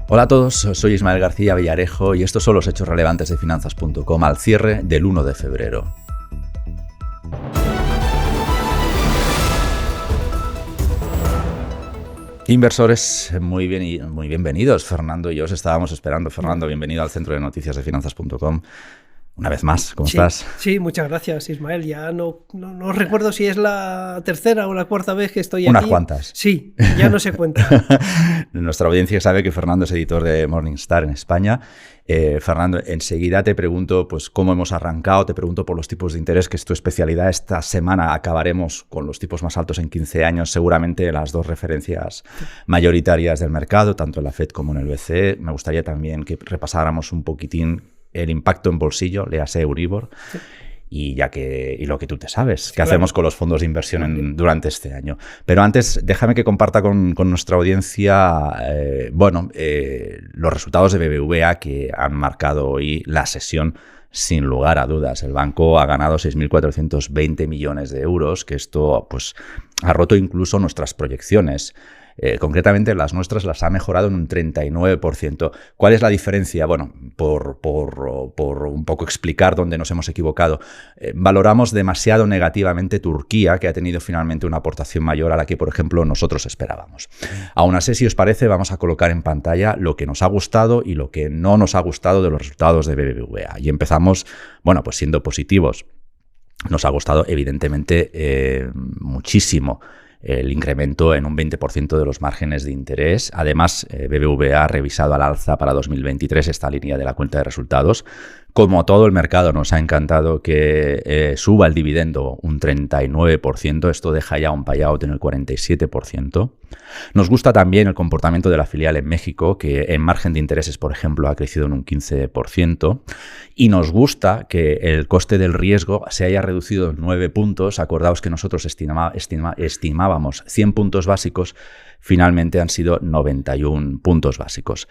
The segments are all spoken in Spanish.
Hola a todos, soy Ismael García Villarejo y estos son los hechos relevantes de Finanzas.com al cierre del 1 de febrero. Inversores, muy bienvenidos. Fernando y yo os estábamos esperando. Fernando, bienvenido al centro de noticias de Finanzas.com. Una vez más, ¿cómo estás? Sí, muchas gracias, Ismael. Ya no recuerdo si es la tercera o la cuarta vez que estoy aquí. Unas cuantas. Sí, ya no se cuenta. Nuestra audiencia sabe que Fernando es editor de Morningstar en España. Fernando, enseguida te pregunto pues, cómo hemos arrancado, te pregunto por los tipos de interés, que es tu especialidad. Esta semana acabaremos con los tipos más altos en 15 años, seguramente las dos referencias mayoritarias del mercado, tanto en la FED como en el BCE. Me gustaría también que repasáramos un poquitín el impacto en bolsillo, léase Euribor, sí. y lo que tú te sabes, qué hacemos con los fondos de inversión durante este año. Pero antes, déjame que comparta con nuestra audiencia los resultados de BBVA que han marcado hoy la sesión. Sin lugar a dudas, el banco ha ganado 6.420 millones de euros, que esto pues, ha roto incluso nuestras proyecciones. Concretamente las nuestras las ha mejorado en un 39%. ¿Cuál es la diferencia? Bueno, por un poco explicar dónde nos hemos equivocado. Valoramos demasiado negativamente Turquía, que ha tenido finalmente una aportación mayor a la que, por ejemplo, nosotros esperábamos. Aún así, si os parece, vamos a colocar en pantalla lo que nos ha gustado y lo que no nos ha gustado de los resultados de BBVA. Y empezamos, bueno, pues siendo positivos. Nos ha gustado, evidentemente, muchísimo el incremento en un 20% de los márgenes de interés. Además, BBVA ha revisado al alza para 2023 esta línea de la cuenta de resultados. Como todo el mercado, nos ha encantado que suba el dividendo un 39%. Esto deja ya un payout en el 47%. Nos gusta también el comportamiento de la filial en México, que en margen de intereses, por ejemplo, ha crecido en un 15%. Y nos gusta que el coste del riesgo se haya reducido en 9 puntos. Acordaos que nosotros estimábamos 100 puntos básicos. Finalmente han sido 91 puntos básicos.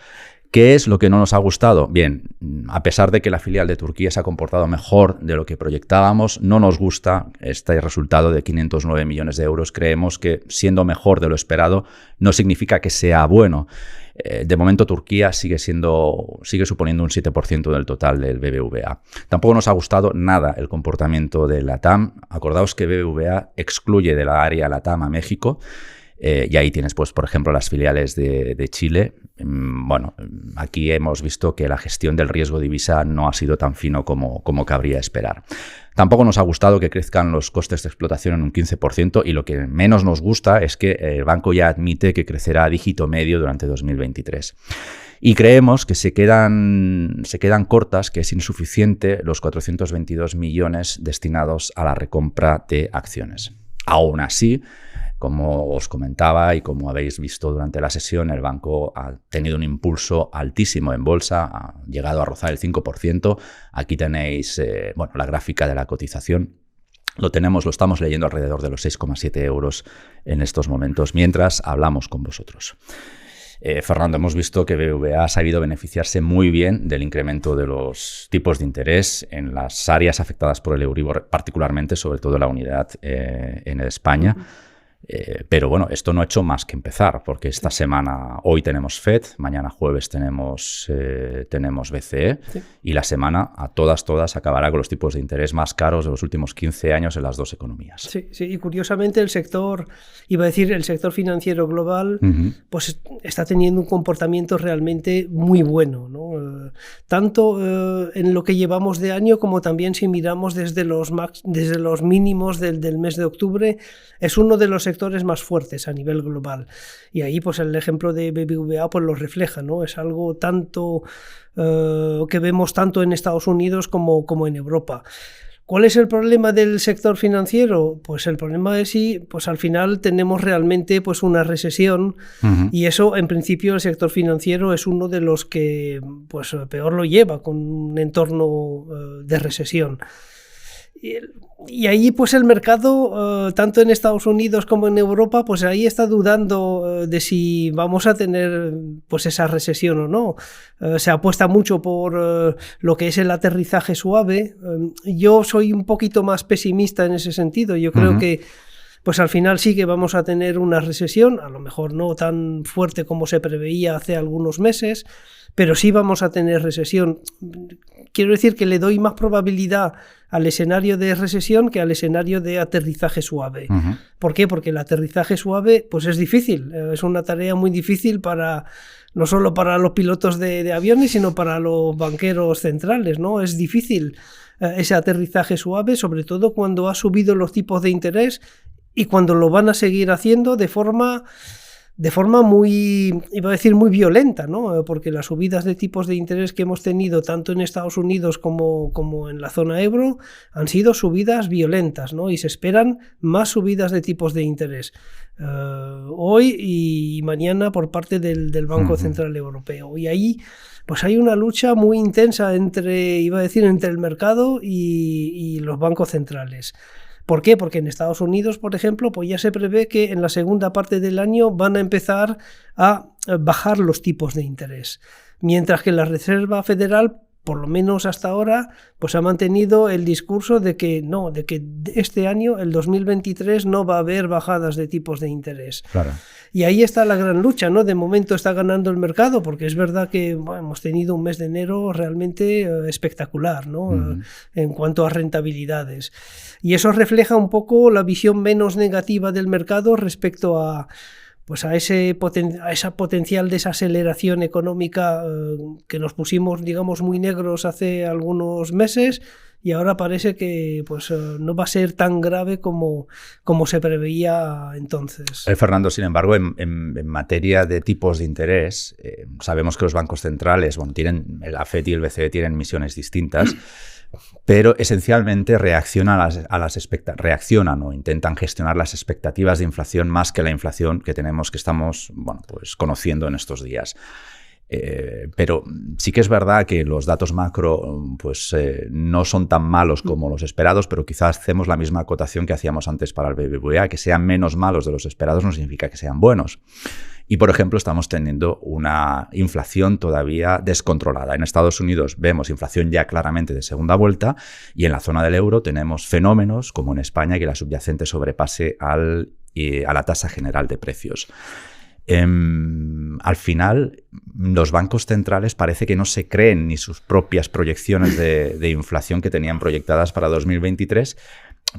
¿Qué es lo que no nos ha gustado? Bien, a pesar de que la filial de Turquía se ha comportado mejor de lo que proyectábamos, no nos gusta este resultado de 509 millones de euros. Creemos que siendo mejor de lo esperado no significa que sea bueno. De momento Turquía sigue suponiendo un 7% del total del BBVA. Tampoco nos ha gustado nada el comportamiento de LATAM. Acordaos que BBVA excluye de la área LATAM a México. Y ahí tienes, pues, por ejemplo, las filiales de Chile. Bueno, aquí hemos visto que la gestión del riesgo divisa no ha sido tan fino como cabría esperar. Tampoco nos ha gustado que crezcan los costes de explotación en un 15% y lo que menos nos gusta es que el banco ya admite que crecerá a dígito medio durante 2023. Y creemos que se quedan cortas, que es insuficiente los 422 millones destinados a la recompra de acciones. Aún así, como os comentaba y como habéis visto durante la sesión, el banco ha tenido un impulso altísimo en bolsa, ha llegado a rozar el 5%. Aquí tenéis la gráfica de la cotización. Lo estamos leyendo alrededor de los 6,7 euros en estos momentos, mientras hablamos con vosotros. Fernando, hemos visto que BBVA ha sabido beneficiarse muy bien del incremento de los tipos de interés en las áreas afectadas por el Euribor, particularmente, sobre todo la unidad en España. Pero bueno, esto no ha hecho más que empezar, porque esta semana, hoy tenemos FED, mañana jueves tenemos BCE, sí. Y la semana a todas acabará con los tipos de interés más caros de los últimos 15 años en las dos economías. Sí, y curiosamente el sector financiero global, pues está teniendo un comportamiento realmente muy bueno, ¿no? Tanto en lo que llevamos de año como también si miramos desde los mínimos del mes de octubre, es uno de los sectores más fuertes a nivel global. Y ahí pues el ejemplo de BBVA pues lo refleja, ¿no? Es algo tanto que vemos tanto en Estados Unidos como en Europa. ¿Cuál es el problema del sector financiero? Pues el problema es si pues al final tenemos realmente pues una recesión, y eso en principio el sector financiero es uno de los que pues peor lo lleva con un entorno de recesión. Y ahí pues el mercado, tanto en Estados Unidos como en Europa, pues ahí está dudando de si vamos a tener pues esa recesión o no. Se apuesta mucho por lo que es el aterrizaje suave. Yo soy un poquito más pesimista en ese sentido. Yo creo que pues al final sí que vamos a tener una recesión, a lo mejor no tan fuerte como se preveía hace algunos meses, pero sí vamos a tener recesión. Quiero decir que le doy más probabilidad al escenario de recesión que al escenario de aterrizaje suave. Uh-huh. ¿Por qué? Porque el aterrizaje suave pues es difícil, es una tarea muy difícil no solo para los pilotos de aviones, sino para los banqueros centrales, ¿no? Es difícil ese aterrizaje suave, sobre todo cuando ha subido los tipos de interés y cuando lo van a seguir haciendo de forma muy, iba a decir, muy violenta, ¿no? Porque las subidas de tipos de interés que hemos tenido tanto en Estados Unidos como en la zona euro han sido subidas violentas, ¿no? Y se esperan más subidas de tipos de interés hoy y mañana por parte del Banco Central Europeo. Y ahí pues hay una lucha muy intensa entre el mercado y los bancos centrales. ¿Por qué? Porque en Estados Unidos, por ejemplo, pues ya se prevé que en la segunda parte del año van a empezar a bajar los tipos de interés, mientras que la Reserva Federal, por lo menos hasta ahora, pues ha mantenido el discurso de que este año, el 2023, no va a haber bajadas de tipos de interés. Claro. Y ahí está la gran lucha, ¿no? De momento está ganando el mercado, porque es verdad que hemos tenido un mes de enero realmente espectacular, ¿no? En cuanto a rentabilidades. Y eso refleja un poco la visión menos negativa del mercado respecto a esa potencial desaceleración económica que nos pusimos, digamos, muy negros hace algunos meses, y ahora parece que no va a ser tan grave como se preveía entonces. Fernando, sin embargo, en materia de tipos de interés, sabemos que los bancos centrales, tienen la FED y el BCE tienen misiones distintas, pero esencialmente reaccionan o intentan gestionar las expectativas de inflación más que la inflación que estamos conociendo en estos días. Pero sí que es verdad que los datos macro no son tan malos como los esperados, pero quizás hacemos la misma acotación que hacíamos antes para el BBVA, que sean menos malos de los esperados no significa que sean buenos. Y, por ejemplo, estamos teniendo una inflación todavía descontrolada. En Estados Unidos vemos inflación ya claramente de segunda vuelta y en la zona del euro tenemos fenómenos, como en España, que la subyacente sobrepase a la tasa general de precios. Al final, los bancos centrales parece que no se creen ni sus propias proyecciones de inflación que tenían proyectadas para 2023,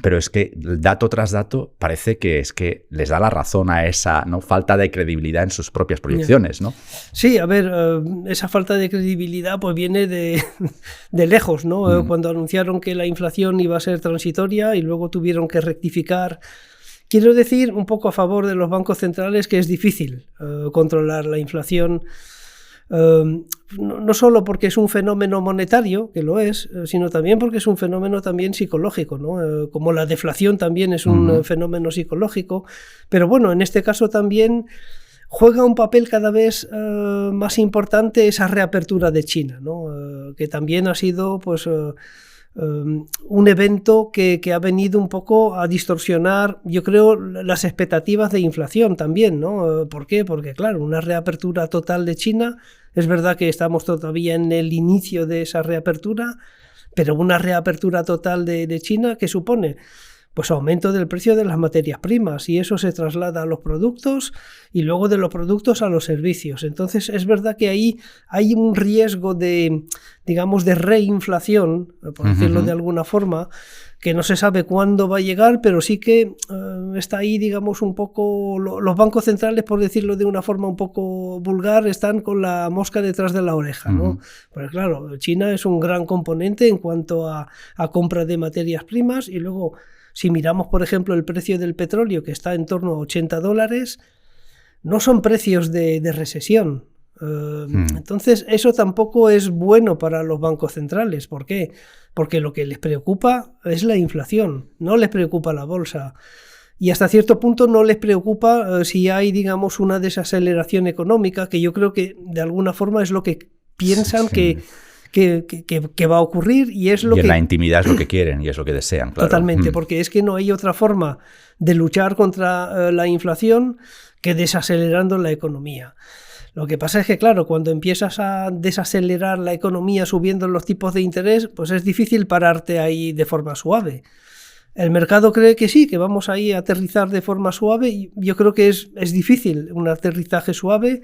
pero es que dato tras dato parece que les da la razón a esa falta de credibilidad en sus propias proyecciones, ¿no? Sí, a ver, esa falta de credibilidad pues viene de lejos, ¿no? Cuando anunciaron que la inflación iba a ser transitoria y luego tuvieron que rectificar. Quiero decir un poco a favor de los bancos centrales que es difícil controlar la inflación, no solo porque es un fenómeno monetario, que lo es, sino también porque es un fenómeno también psicológico, ¿no? Como la deflación también es un fenómeno psicológico, pero bueno, en este caso también juega un papel cada vez más importante esa reapertura de China, ¿no? Que también ha sido un evento que ha venido un poco a distorsionar, yo creo, las expectativas de inflación también, ¿no? ¿Por qué? Porque, claro, una reapertura total de China, es verdad que estamos todavía en el inicio de esa reapertura, pero una reapertura total de China, ¿qué supone? Pues aumento del precio de las materias primas, y eso se traslada a los productos y luego de los productos a los servicios. Entonces es verdad que ahí hay un riesgo de reinflación, por decirlo de alguna forma, que no se sabe cuándo va a llegar, pero sí que está ahí, digamos, un poco, los bancos centrales, por decirlo de una forma un poco vulgar, están con la mosca detrás de la oreja, ¿no? Porque claro, China es un gran componente en cuanto a compra de materias primas, y luego si miramos, por ejemplo, el precio del petróleo, que está en torno a $80, no son precios de recesión. Entonces, eso tampoco es bueno para los bancos centrales. ¿Por qué? Porque lo que les preocupa es la inflación, no les preocupa la bolsa. Y hasta cierto punto no les preocupa si hay, digamos, una desaceleración económica, que yo creo que de alguna forma es lo que piensan que va a ocurrir, y es lo que... en la intimidad es lo que quieren y es lo que desean, claro. Totalmente, porque es que no hay otra forma de luchar contra la inflación que desacelerando la economía. Lo que pasa es que, claro, cuando empiezas a desacelerar la economía subiendo los tipos de interés, pues es difícil pararte ahí de forma suave. El mercado cree que sí, que vamos ahí a aterrizar de forma suave, y yo creo que es difícil un aterrizaje suave.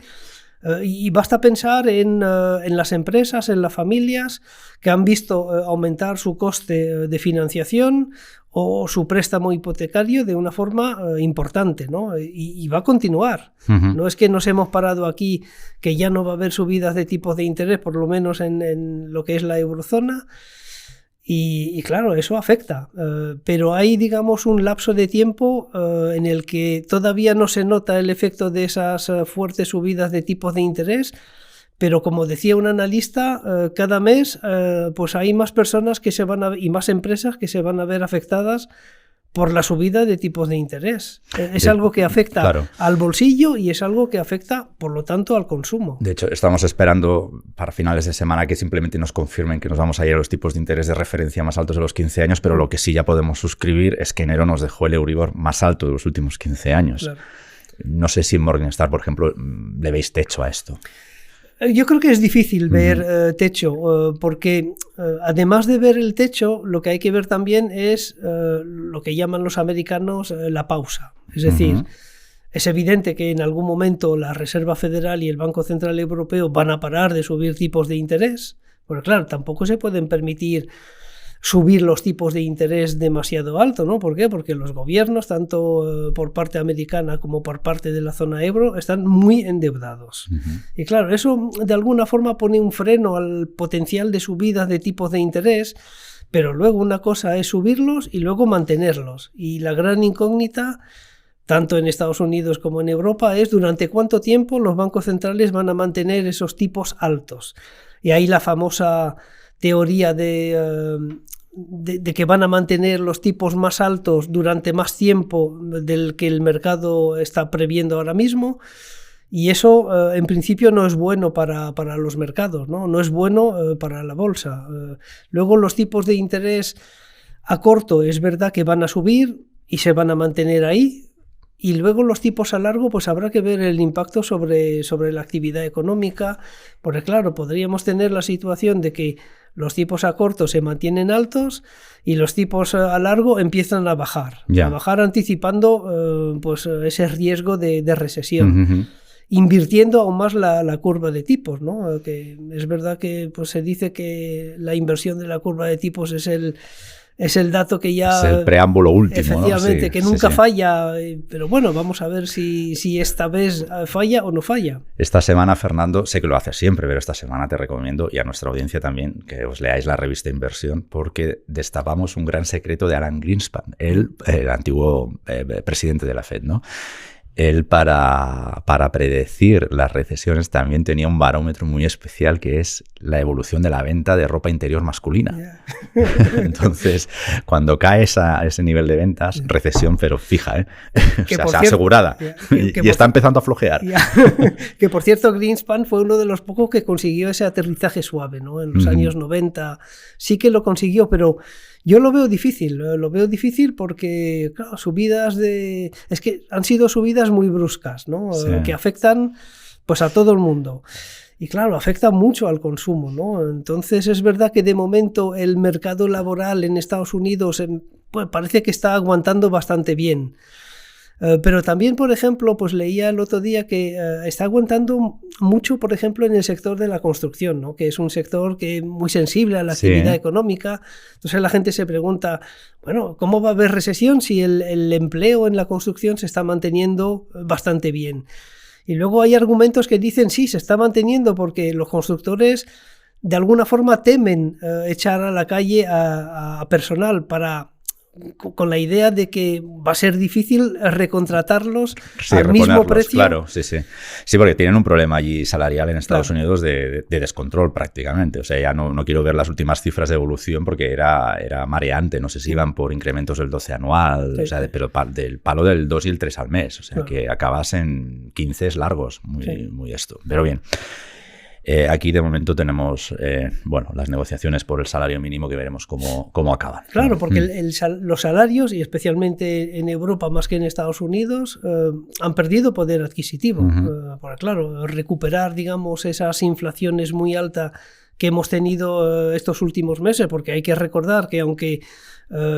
Y basta pensar en las empresas, en las familias que han visto aumentar su coste de financiación o su préstamo hipotecario de una forma importante, ¿no? Y va a continuar. No es que nos hemos parado aquí, que ya no va a haber subidas de tipos de interés, por lo menos en lo que es la eurozona. Y claro, eso afecta, pero hay, digamos, un lapso de tiempo en el que todavía no se nota el efecto de esas fuertes subidas de tipos de interés, pero como decía un analista, cada mes pues hay más personas que y más empresas que se van a ver afectadas por la subida de tipos de interés. Es algo que afecta al bolsillo y es algo que afecta, por lo tanto, al consumo. De hecho, estamos esperando para finales de semana que simplemente nos confirmen que nos vamos a ir a los tipos de interés de referencia más altos de los 15 años, pero lo que sí ya podemos suscribir es que enero nos dejó el Euribor más alto de los últimos 15 años. Claro. No sé si en Morningstar, por ejemplo, le veis techo a esto. Yo creo que es difícil ver techo, porque además de ver el techo, lo que hay que ver también es lo que llaman los americanos la pausa. Es decir, es evidente que en algún momento la Reserva Federal y el Banco Central Europeo van a parar de subir tipos de interés, porque claro, tampoco se pueden permitir subir los tipos de interés demasiado alto, ¿no? ¿Por qué? Porque los gobiernos, tanto por parte americana como por parte de la zona euro, están muy endeudados. Y claro, eso de alguna forma pone un freno al potencial de subidas de tipos de interés, pero luego una cosa es subirlos y luego mantenerlos. Y la gran incógnita, tanto en Estados Unidos como en Europa, es durante cuánto tiempo los bancos centrales van a mantener esos tipos altos. Y ahí la famosa teoría de que van a mantener los tipos más altos durante más tiempo del que el mercado está previendo ahora mismo, y eso en principio no es bueno para los mercados, no es bueno para la bolsa. Luego los tipos de interés a corto es verdad que van a subir y se van a mantener ahí, y luego los tipos a largo, pues habrá que ver el impacto sobre la actividad económica, porque claro, podríamos tener la situación de que los tipos a corto se mantienen altos y los tipos a largo empiezan a bajar anticipando pues ese riesgo de recesión, invirtiendo aún más la curva de tipos, ¿no? Que es verdad que pues se dice que la inversión de la curva de tipos es el dato que ya... Es el preámbulo último, efectivamente, ¿no? Sí, que nunca falla, pero bueno, vamos a ver si esta vez falla o no falla. Esta semana, Fernando, sé que lo haces siempre, pero esta semana te recomiendo, y a nuestra audiencia también, que os leáis la revista Inversión, porque destapamos un gran secreto de Alan Greenspan, el antiguo presidente de la Fed, ¿no? Él, para predecir las recesiones, también tenía un barómetro muy especial, que es la evolución de la venta de ropa interior masculina. Entonces, cuando caes a ese nivel de ventas, recesión, pero fija, o sea, asegurada. Y está empezando a flojear. Que, por cierto, Greenspan fue uno de los pocos que consiguió ese aterrizaje suave, ¿no? En los años 90 sí que lo consiguió, pero yo lo veo difícil porque, claro, es que han sido subidas muy bruscas, ¿no? Sí. Que afectan pues a todo el mundo. Y claro, afecta mucho al consumo, ¿no? Entonces es verdad que de momento el mercado laboral en Estados Unidos pues parece que está aguantando bastante bien. Pero también, por ejemplo, pues leía el otro día que está aguantando mucho, por ejemplo, en el sector de la construcción, ¿no? Que es un sector que es muy sensible a la actividad económica. Entonces la gente se pregunta, bueno, ¿cómo va a haber recesión si el empleo en la construcción se está manteniendo bastante bien? Y luego hay argumentos que dicen, sí, se está manteniendo porque los constructores de alguna forma temen echar a la calle a personal con la idea de que va a ser difícil recontratarlos al mismo precio. Claro, sí, porque tienen un problema allí salarial en Estados Unidos de descontrol prácticamente. O sea, ya no quiero ver las últimas cifras de evolución porque era mareante. No sé si iban por incrementos del 12 anual, o sea, pero del palo del 2 y el 3 al mes. O sea, que acabas en 15 largos, muy esto. Pero bien. Aquí de momento tenemos las negociaciones por el salario mínimo, que veremos cómo acaban. Claro, porque los salarios, y especialmente en Europa más que en Estados Unidos, han perdido poder adquisitivo. Porque claro, recuperar, digamos, esas inflaciones muy altas que hemos tenido estos últimos meses, porque hay que recordar que aunque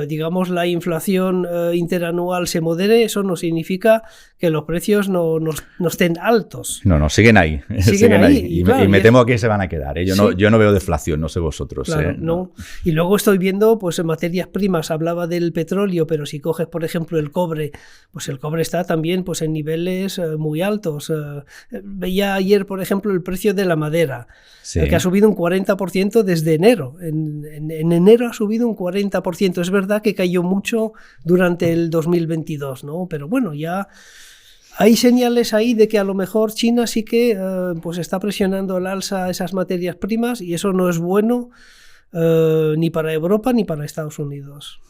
digamos, la inflación interanual se modere, eso no significa que los precios no estén altos. No, siguen ahí. Siguen ahí. Y, claro, me temo que se van a quedar. Yo no veo deflación, no sé vosotros. Claro, no. Y luego estoy viendo, pues en materias primas, hablaba del petróleo, pero si coges, por ejemplo, el cobre, pues el cobre está también pues, en niveles muy altos. Veía ayer, por ejemplo, el precio de la madera, que ha subido un 40% desde enero. En enero ha subido un 40%. Es verdad que cayó mucho durante el 2022, ¿no? Pero bueno, ya hay señales ahí de que a lo mejor China sí que pues está presionando al alza esas materias primas y eso no es bueno ni para Europa ni para Estados Unidos.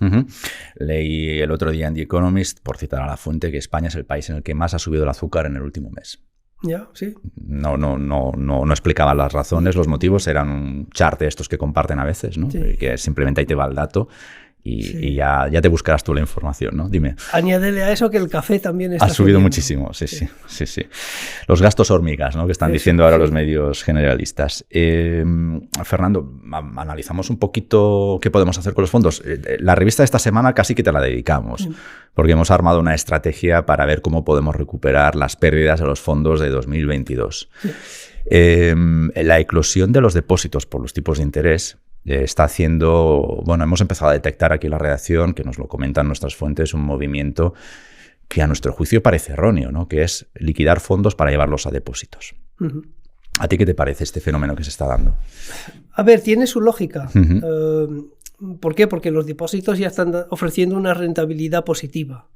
Leí el otro día en The Economist, por citar a la fuente, que España es el país en el que más ha subido el azúcar en el último mes. Ya, sí. No explicaban las razones, los motivos, eran un chart de estos que comparten a veces, ¿no? Sí. Que simplemente ahí te va el dato y ya te buscarás tú la información, ¿no? Dime. Añádele a eso que el café también está ha subido muchísimo, sí. Los gastos hormigas, ¿no? Que están diciendo ahora los medios generalistas. Fernando, analizamos un poquito qué podemos hacer con los fondos. La revista de esta semana casi que te la dedicamos, porque hemos armado una estrategia para ver cómo podemos recuperar las pérdidas de los fondos de 2022. Sí. La eclosión de los depósitos por los tipos de interés está haciendo, hemos empezado a detectar aquí en la redacción, que nos lo comentan nuestras fuentes, un movimiento que a nuestro juicio parece erróneo, ¿no? Que es liquidar fondos para llevarlos a depósitos. ¿A ti qué te parece este fenómeno que se está dando? A ver, tiene su lógica. ¿Por qué? Porque los depósitos ya están ofreciendo una rentabilidad positiva.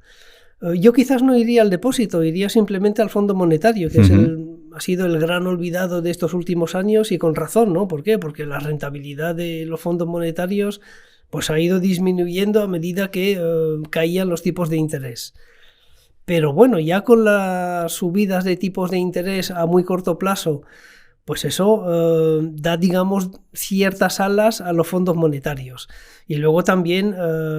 Yo quizás no iría al depósito, iría simplemente al Fondo Monetario, que ha sido el gran olvidado de estos últimos años y con razón, ¿no? ¿Por qué? Porque la rentabilidad de los fondos monetarios pues, ha ido disminuyendo a medida que caían los tipos de interés. Pero bueno, ya con las subidas de tipos de interés a muy corto plazo, pues eso da, digamos, ciertas alas a los fondos monetarios. Y luego también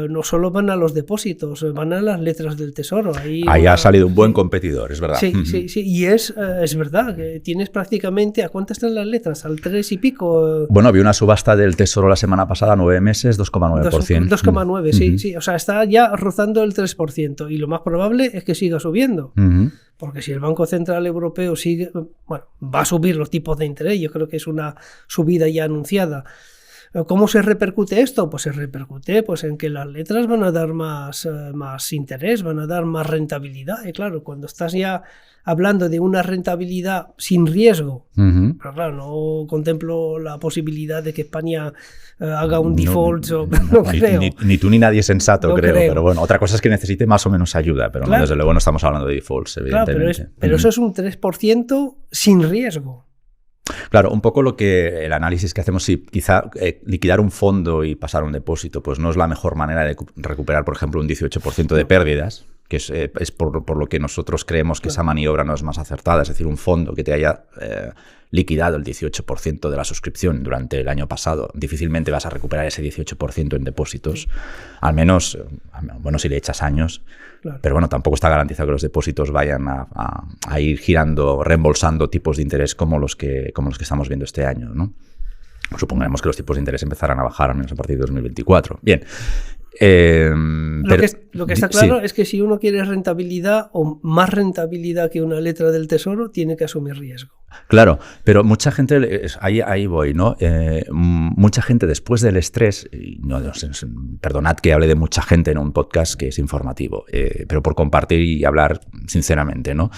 no solo van a los depósitos, van a las letras del Tesoro. Ahí ha salido un buen competidor, es verdad. Sí. Y es verdad que tienes prácticamente, ¿a cuántas están las letras? ¿Al 3 y pico? Bueno, había una subasta del Tesoro la semana pasada, 9 meses, 2,9%. 2,9, sí. O sea, está ya rozando el 3%. Y lo más probable es que siga subiendo. Porque si el Banco Central Europeo va a subir los tipos de interés, yo creo que es una subida ya anunciada. ¿Cómo se repercute esto? Pues se repercute en que las letras van a dar más interés, van a dar más rentabilidad. Y claro, cuando estás ya hablando de una rentabilidad sin riesgo, pero claro, no contemplo la posibilidad de que España haga un default. No creo. Ni tú ni nadie sensato, creo. Pero bueno, otra cosa es que necesite más o menos ayuda, pero claro, desde luego no estamos hablando de defaults, evidentemente. Claro, pero eso es un 3% sin riesgo. Claro, un poco lo que el análisis que hacemos, si quizá liquidar un fondo y pasar a un depósito, pues no es la mejor manera de recuperar, por ejemplo, un 18% de pérdidas, que es por lo que nosotros creemos que esa maniobra no es más acertada, es decir, un fondo que te haya liquidado el 18% de la suscripción durante el año pasado, difícilmente vas a recuperar ese 18% en depósitos, al menos, si le echas años. Claro. Pero bueno, tampoco está garantizado que los depósitos vayan a ir girando, reembolsando tipos de interés como los que estamos viendo este año, ¿no? Supongamos que los tipos de interés empezarán a bajar, al menos a partir de 2024. Bien. Lo que está claro es que si uno quiere rentabilidad o más rentabilidad que una letra del Tesoro, tiene que asumir riesgo. Claro, pero mucha gente, ahí voy, ¿no? Mucha gente después del estrés, perdonad que hable de mucha gente en un podcast que es informativo, pero por compartir y hablar sinceramente, ¿no?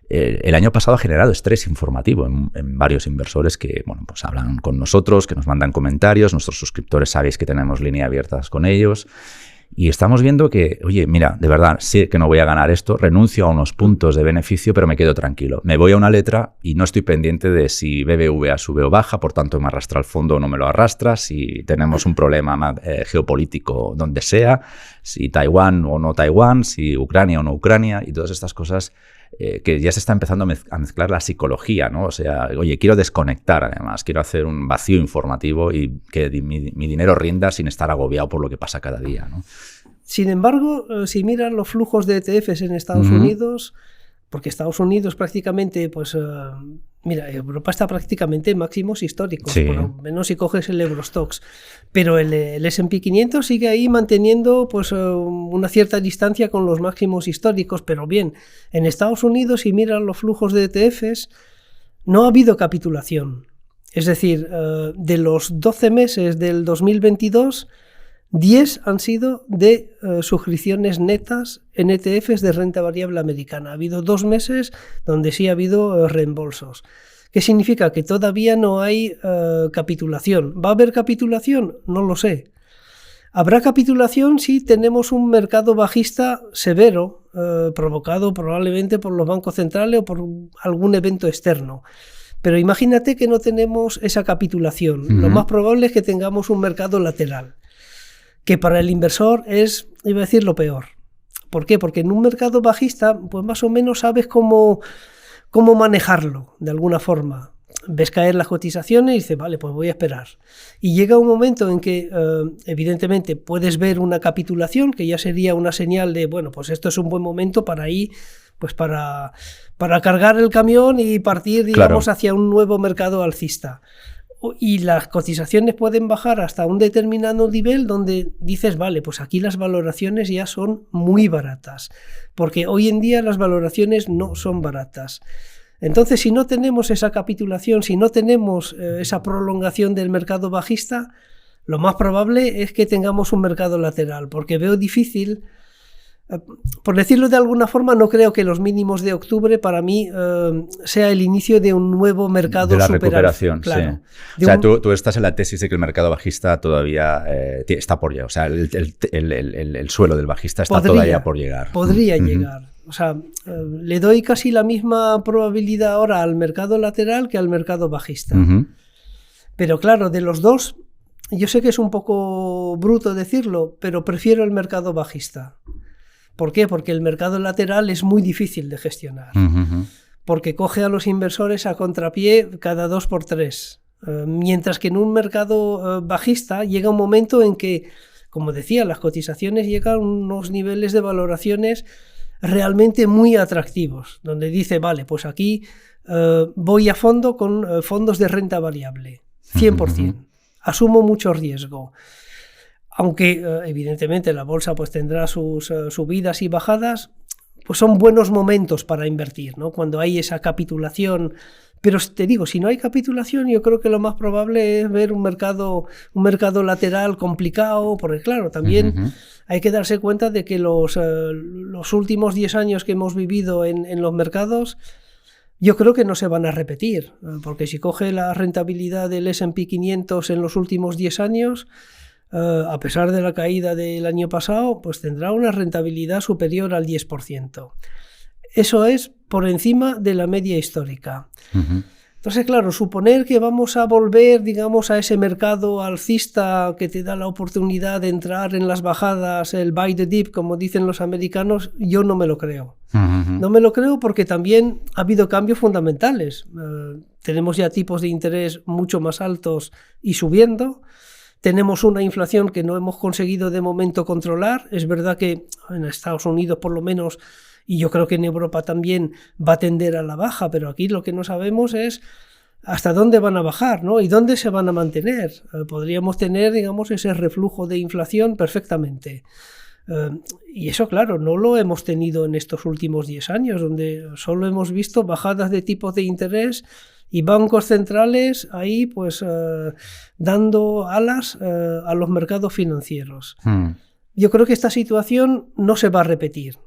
El año pasado ha generado estrés informativo en varios inversores que pues hablan con nosotros, que nos mandan comentarios. Nuestros suscriptores sabéis que tenemos líneas abiertas con ellos. Y estamos viendo que, oye, mira, de verdad, sé que no voy a ganar esto, renuncio a unos puntos de beneficio, pero me quedo tranquilo. Me voy a una letra y no estoy pendiente de si BBVA sube o baja, por tanto me arrastra el fondo o no me lo arrastra, si tenemos un problema geopolítico donde sea, si Taiwán o no Taiwán, si Ucrania o no Ucrania, y todas estas cosas que ya se está empezando a mezclar la psicología, ¿no? O sea, oye, quiero desconectar además, quiero hacer un vacío informativo y que mi dinero rinda sin estar agobiado por lo que pasa cada día, ¿no? Sin embargo, si miran los flujos de ETFs en Estados Unidos, porque Estados Unidos prácticamente, pues mira, Europa está prácticamente en máximos históricos, por lo menos si coges el Eurostoxx, pero el S&P 500 sigue ahí manteniendo pues una cierta distancia con los máximos históricos, pero bien, en Estados Unidos, si miran los flujos de ETFs, no ha habido capitulación. Es decir, de los 12 meses del 2022, 10 han sido de suscripciones netas en ETFs de renta variable americana. Ha habido 2 meses donde sí ha habido reembolsos. ¿Qué significa? Que todavía no hay capitulación. ¿Va a haber capitulación? No lo sé. Habrá capitulación si tenemos un mercado bajista severo, provocado probablemente por los bancos centrales o por algún evento externo. Pero imagínate que no tenemos esa capitulación. Lo más probable es que tengamos un mercado lateral, que para el inversor es, iba a decir, lo peor. ¿Por qué? Porque en un mercado bajista, pues más o menos sabes cómo manejarlo, de alguna forma. Ves caer las cotizaciones y dices, vale, pues voy a esperar. Y llega un momento en que, evidentemente, puedes ver una capitulación, que ya sería una señal de, bueno, pues esto es un buen momento para ir, pues para cargar el camión y partir, digamos, hacia un nuevo mercado alcista. Y las cotizaciones pueden bajar hasta un determinado nivel donde dices, vale, pues aquí las valoraciones ya son muy baratas, porque hoy en día las valoraciones no son baratas. Entonces, si no tenemos esa capitulación, si no tenemos esa prolongación del mercado bajista, lo más probable es que tengamos un mercado lateral, porque veo difícil. Por decirlo de alguna forma, no creo que los mínimos de octubre para mí sea el inicio de un nuevo mercado de la recuperación. Claro. Sí. O sea, tú estás en la tesis de que el mercado bajista todavía está por llegar. O sea, el suelo del bajista está todavía por llegar. Podría llegar. O sea, le doy casi la misma probabilidad ahora al mercado lateral que al mercado bajista. Pero claro, de los dos, yo sé que es un poco bruto decirlo, pero prefiero el mercado bajista. ¿Por qué? Porque el mercado lateral es muy difícil de gestionar, porque coge a los inversores a contrapié cada 2 por 3, mientras que en un mercado bajista llega un momento en que, como decía, las cotizaciones llegan a unos niveles de valoraciones realmente muy atractivos, donde dice, vale, pues aquí voy a fondo con fondos de renta variable, 100%, asumo mucho riesgo. Aunque evidentemente la bolsa pues tendrá sus subidas y bajadas, pues son buenos momentos para invertir, ¿no? Cuando hay esa capitulación. Pero te digo, si no hay capitulación, yo creo que lo más probable es ver un mercado lateral complicado, porque claro, también hay que darse cuenta de que los últimos 10 años que hemos vivido en los mercados, yo creo que no se van a repetir, porque si coge la rentabilidad del S&P 500 en los últimos 10 años, a pesar de la caída del año pasado, pues tendrá una rentabilidad superior al 10%. Eso es por encima de la media histórica. Entonces, claro, suponer que vamos a volver, digamos, a ese mercado alcista que te da la oportunidad de entrar en las bajadas, el buy the dip, como dicen los americanos, yo no me lo creo. No me lo creo porque también ha habido cambios fundamentales. Tenemos ya tipos de interés mucho más altos y subiendo. Tenemos una inflación que no hemos conseguido de momento controlar. Es verdad que en Estados Unidos por lo menos, y yo creo que en Europa también, va a tender a la baja, pero aquí lo que no sabemos es hasta dónde van a bajar, ¿no? Y dónde se van a mantener. Podríamos tener, digamos, ese reflujo de inflación perfectamente. Y eso, claro, no lo hemos tenido en estos últimos 10 años, donde solo hemos visto bajadas de tipos de interés y bancos centrales ahí pues dando alas a los mercados financieros. Yo creo que esta situación no se va a repetir.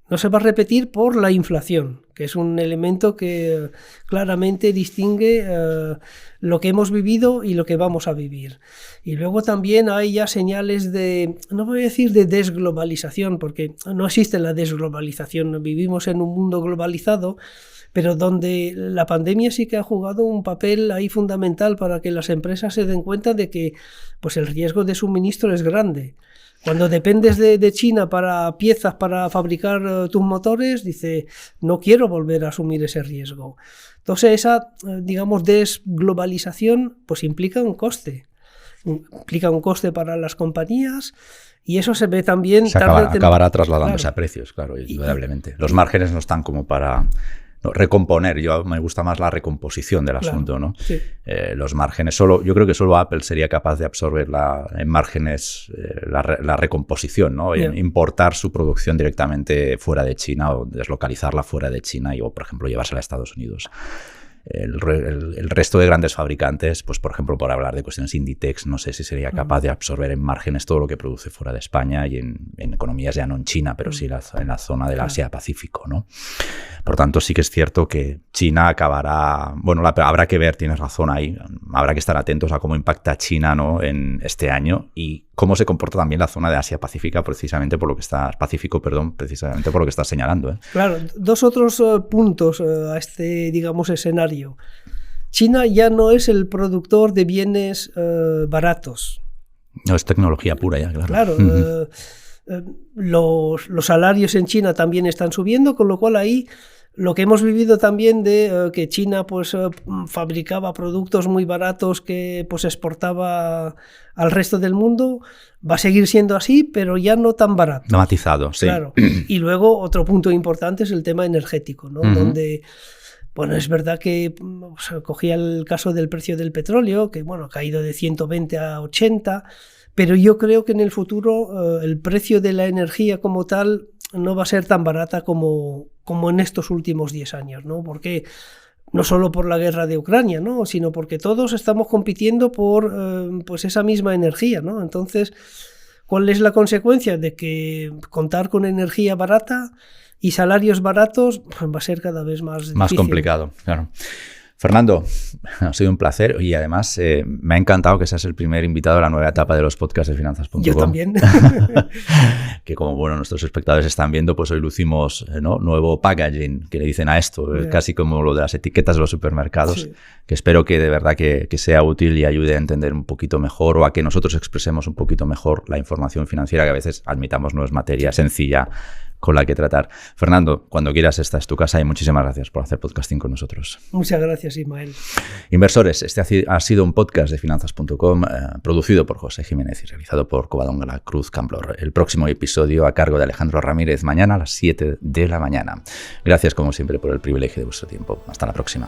No se va a repetir por la inflación, que es un elemento que claramente distingue lo que hemos vivido y lo que vamos a vivir. Y luego también hay ya señales de, no voy a decir de desglobalización, porque no existe la desglobalización, vivimos en un mundo globalizado, pero donde la pandemia sí que ha jugado un papel ahí fundamental para que las empresas se den cuenta de que pues el riesgo de suministro es grande. Cuando dependes de China para piezas para fabricar tus motores, dice, no quiero volver a asumir ese riesgo. Entonces esa, digamos, desglobalización pues implica un coste. implica un coste para las compañías y eso se ve también... Acabará trasladándose a precios, claro, indudablemente. Los márgenes no están como para... No, recomponer, yo me gusta más la recomposición del asunto, ¿no? Sí. Los márgenes, yo creo que solo Apple sería capaz de absorber en márgenes la recomposición, ¿no? Importar su producción directamente fuera de China o deslocalizarla fuera de China o, por ejemplo, llevársela a Estados Unidos. El resto de grandes fabricantes, pues por ejemplo, por hablar de cuestiones Inditex, no sé si sería capaz de absorber en márgenes todo lo que produce fuera de España y en economías ya no en China, pero sí en la zona del Asia-Pacífico, ¿no? Por tanto, sí que es cierto que China acabará... Bueno, habrá que ver, tienes razón ahí, habrá que estar atentos a cómo impacta China, ¿no?, en este año y cómo se comporta también la zona de Asia-Pacífico, precisamente por lo que estás señalando, ¿eh? Claro, dos otros puntos a este, digamos, escenario. China ya no es el productor de bienes baratos. No, es tecnología pura ya, claro. Claro, los salarios en China también están subiendo, con lo cual ahí lo que hemos vivido también de que China pues fabricaba productos muy baratos que pues exportaba al resto del mundo, va a seguir siendo así, pero ya no tan barato. Matizado, sí. Claro. Y luego otro punto importante es el tema energético, ¿no? Donde... Bueno, es verdad que cogía el caso del precio del petróleo, que bueno, ha caído de 120 a 80, pero yo creo que en el futuro el precio de la energía como tal no va a ser tan barata como en estos últimos 10 años, ¿no? Porque no solo por la guerra de Ucrania, ¿no?, sino porque todos estamos compitiendo por pues esa misma energía, ¿no? Entonces, ¿cuál es la consecuencia de que contar con energía barata y salarios baratos va a ser cada vez más difícil? Más complicado, claro. Fernando, ha sido un placer y además me ha encantado que seas el primer invitado a la nueva etapa de los podcasts de Finanzas.com. Yo también. Que como bueno, nuestros espectadores están viendo, pues hoy lucimos, ¿no?, nuevo packaging, que le dicen a esto, casi como lo de las etiquetas de los supermercados, sí. Que espero que de verdad que sea útil y ayude a entender un poquito mejor o a que nosotros expresemos un poquito mejor la información financiera, que a veces, admitamos, no es materia sencilla con la que tratar. Fernando, cuando quieras, esta es tu casa y muchísimas gracias por hacer podcasting con nosotros. Muchas gracias, Ismael. Inversores, este ha sido un podcast de Finanzas.com producido por José Jiménez y realizado por Covadonga Cruz Camplor. El próximo episodio a cargo de Alejandro Ramírez, mañana a las 7 de la mañana. Gracias, como siempre, por el privilegio de vuestro tiempo. Hasta la próxima.